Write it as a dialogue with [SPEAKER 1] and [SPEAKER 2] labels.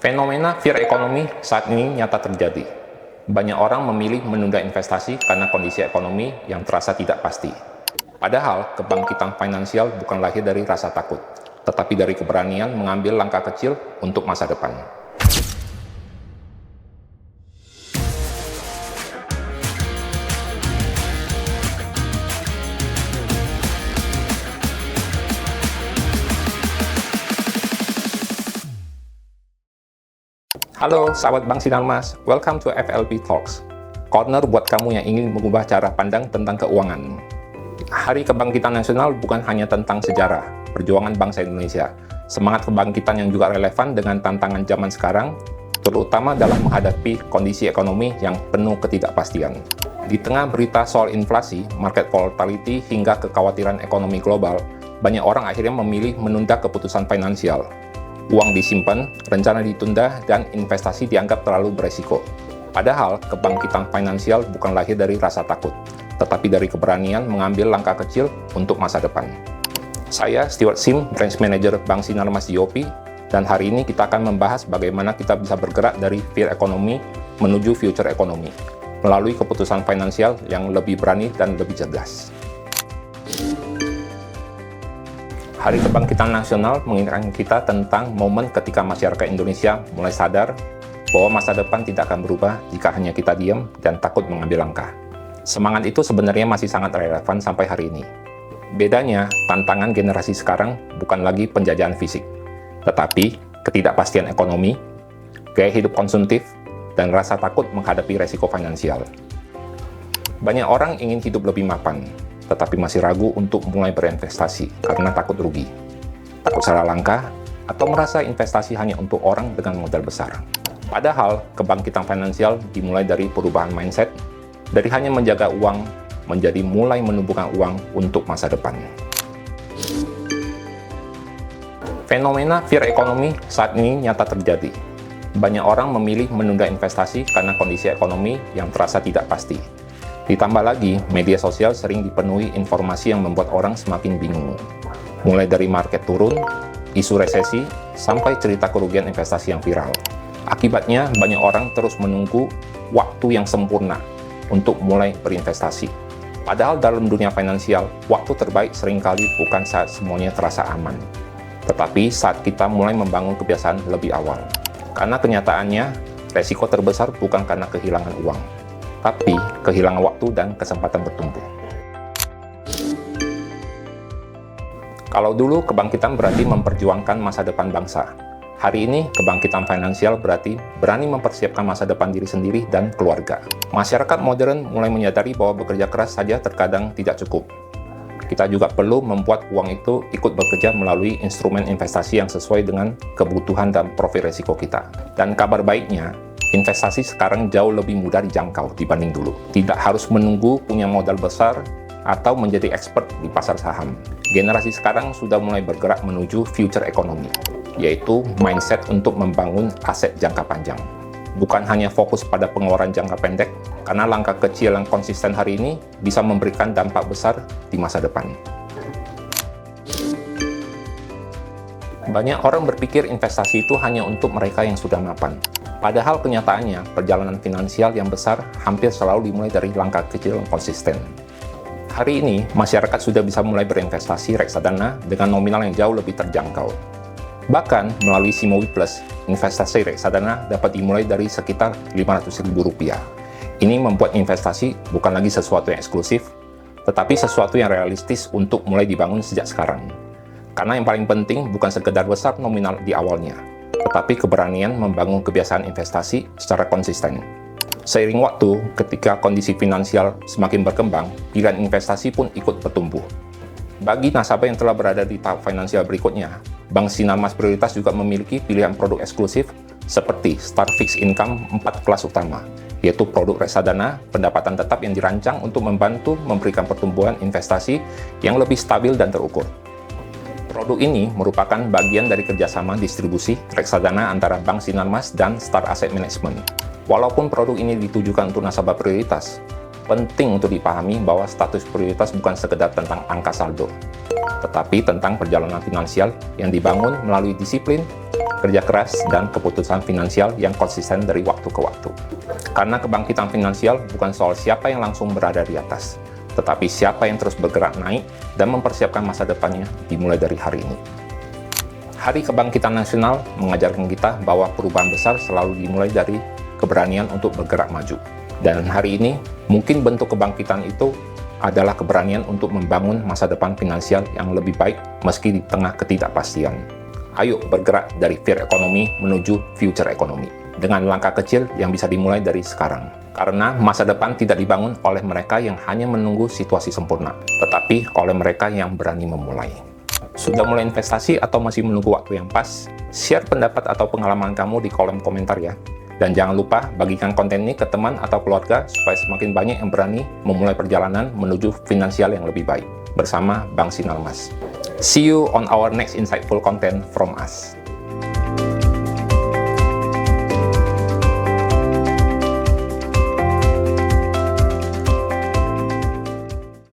[SPEAKER 1] Fenomena fear economy saat ini nyata terjadi. Banyak orang memilih menunda investasi karena kondisi ekonomi yang terasa tidak pasti. Padahal, kebangkitan finansial bukan lahir dari rasa takut, tetapi dari keberanian mengambil langkah kecil untuk masa depan. Halo sahabat Bank Sinarmas, welcome to FLB Talks, corner buat kamu yang ingin mengubah cara pandang tentang keuangan. Hari Kebangkitan Nasional bukan hanya tentang sejarah, perjuangan bangsa Indonesia, semangat kebangkitan yang juga relevan dengan tantangan zaman sekarang, terutama dalam menghadapi kondisi ekonomi yang penuh ketidakpastian. Di tengah berita soal inflasi, market volatility, hingga kekhawatiran ekonomi global, banyak orang akhirnya memilih menunda keputusan finansial. Uang disimpan, rencana ditunda, dan investasi dianggap terlalu beresiko. Padahal, kebangkitan finansial bukan lahir dari rasa takut, tetapi dari keberanian mengambil langkah kecil untuk masa depan. Saya, Stewart Sim, Branch Manager Bank Sinarmas GOP, dan hari ini kita akan membahas bagaimana kita bisa bergerak dari fear economy menuju future economy, melalui keputusan finansial yang lebih berani dan lebih cerdas. Hari Kebangkitan Nasional mengingatkan kita tentang momen ketika masyarakat Indonesia mulai sadar bahwa masa depan tidak akan berubah jika hanya kita diam dan takut mengambil langkah. Semangat itu sebenarnya masih sangat relevan sampai hari ini. Bedanya, tantangan generasi sekarang bukan lagi penjajahan fisik, tetapi ketidakpastian ekonomi, gaya hidup konsumtif, dan rasa takut menghadapi resiko finansial. Banyak orang ingin hidup lebih mapan, tetapi masih ragu untuk mulai berinvestasi karena takut rugi, takut salah langkah, atau merasa investasi hanya untuk orang dengan modal besar. Padahal, kebangkitan finansial dimulai dari perubahan mindset, dari hanya menjaga uang, menjadi mulai menumbuhkan uang untuk masa depan. Fenomena fear economy saat ini nyata terjadi. Banyak orang memilih menunda investasi karena kondisi ekonomi yang terasa tidak pasti. Ditambah lagi, media sosial sering dipenuhi informasi yang membuat orang semakin bingung. Mulai dari market turun, isu resesi, sampai cerita kerugian investasi yang viral. Akibatnya, banyak orang terus menunggu waktu yang sempurna untuk mulai berinvestasi. Padahal dalam dunia finansial, waktu terbaik seringkali bukan saat semuanya terasa aman, tetapi saat kita mulai membangun kebiasaan lebih awal. Karena kenyataannya, resiko terbesar bukan karena kehilangan uang, tapi kehilangan waktu dan kesempatan bertumbuh. Kalau dulu kebangkitan berarti memperjuangkan masa depan bangsa, hari ini kebangkitan finansial berarti berani mempersiapkan masa depan diri sendiri dan keluarga. Masyarakat modern mulai menyadari bahwa bekerja keras saja terkadang tidak cukup. Kita juga perlu membuat uang itu ikut bekerja melalui instrumen investasi yang sesuai dengan kebutuhan dan profil risiko kita. Dan kabar baiknya, investasi sekarang jauh lebih mudah dijangkau dibanding dulu. Tidak harus menunggu punya modal besar atau menjadi expert di pasar saham. Generasi sekarang sudah mulai bergerak menuju future economy, yaitu mindset untuk membangun aset jangka panjang. Bukan hanya fokus pada pengeluaran jangka pendek, karena langkah kecil yang konsisten hari ini bisa memberikan dampak besar di masa depan. Banyak orang berpikir investasi itu hanya untuk mereka yang sudah mapan. Padahal kenyataannya, perjalanan finansial yang besar hampir selalu dimulai dari langkah kecil yang konsisten. Hari ini, masyarakat sudah bisa mulai berinvestasi reksadana dengan nominal yang jauh lebih terjangkau. Bahkan, melalui Simowi Plus, investasi reksadana dapat dimulai dari sekitar Rp500.000. Ini membuat investasi bukan lagi sesuatu yang eksklusif, tetapi sesuatu yang realistis untuk mulai dibangun sejak sekarang. Karena yang paling penting bukan sekedar besar nominal di awalnya, tetapi keberanian membangun kebiasaan investasi secara konsisten. Seiring waktu, ketika kondisi finansial semakin berkembang, pilihan investasi pun ikut bertumbuh. Bagi nasabah yang telah berada di tahap finansial berikutnya, Bank Sinarmas Prioritas juga memiliki pilihan produk eksklusif seperti Start Fixed Income 4 kelas utama, yaitu produk reksadana pendapatan tetap yang dirancang untuk membantu memberikan pertumbuhan investasi yang lebih stabil dan terukur. Produk ini merupakan bagian dari kerjasama distribusi reksadana antara Bank Sinarmas dan Star Asset Management. Walaupun produk ini ditujukan untuk nasabah prioritas, penting untuk dipahami bahwa status prioritas bukan sekedar tentang angka saldo, tetapi tentang perjalanan finansial yang dibangun melalui disiplin, kerja keras, dan keputusan finansial yang konsisten dari waktu ke waktu. Karena kebangkitan finansial bukan soal siapa yang langsung berada di atas, tetapi siapa yang terus bergerak naik dan mempersiapkan masa depannya dimulai dari hari ini. Hari Kebangkitan Nasional mengajarkan kita bahwa perubahan besar selalu dimulai dari keberanian untuk bergerak maju. Dan hari ini, mungkin bentuk kebangkitan itu adalah keberanian untuk membangun masa depan finansial yang lebih baik meski di tengah ketidakpastian. Ayo bergerak dari fear ekonomi menuju future ekonomi dengan langkah kecil yang bisa dimulai dari sekarang. Karena masa depan tidak dibangun oleh mereka yang hanya menunggu situasi sempurna, tetapi oleh mereka yang berani memulai. Sudah mulai investasi atau masih menunggu waktu yang pas? Share pendapat atau pengalaman kamu di kolom komentar ya. Dan jangan lupa bagikan konten ini ke teman atau keluarga supaya semakin banyak yang berani memulai perjalanan menuju finansial yang lebih baik bersama Bank Sinarmas. See you on our next insightful content from us.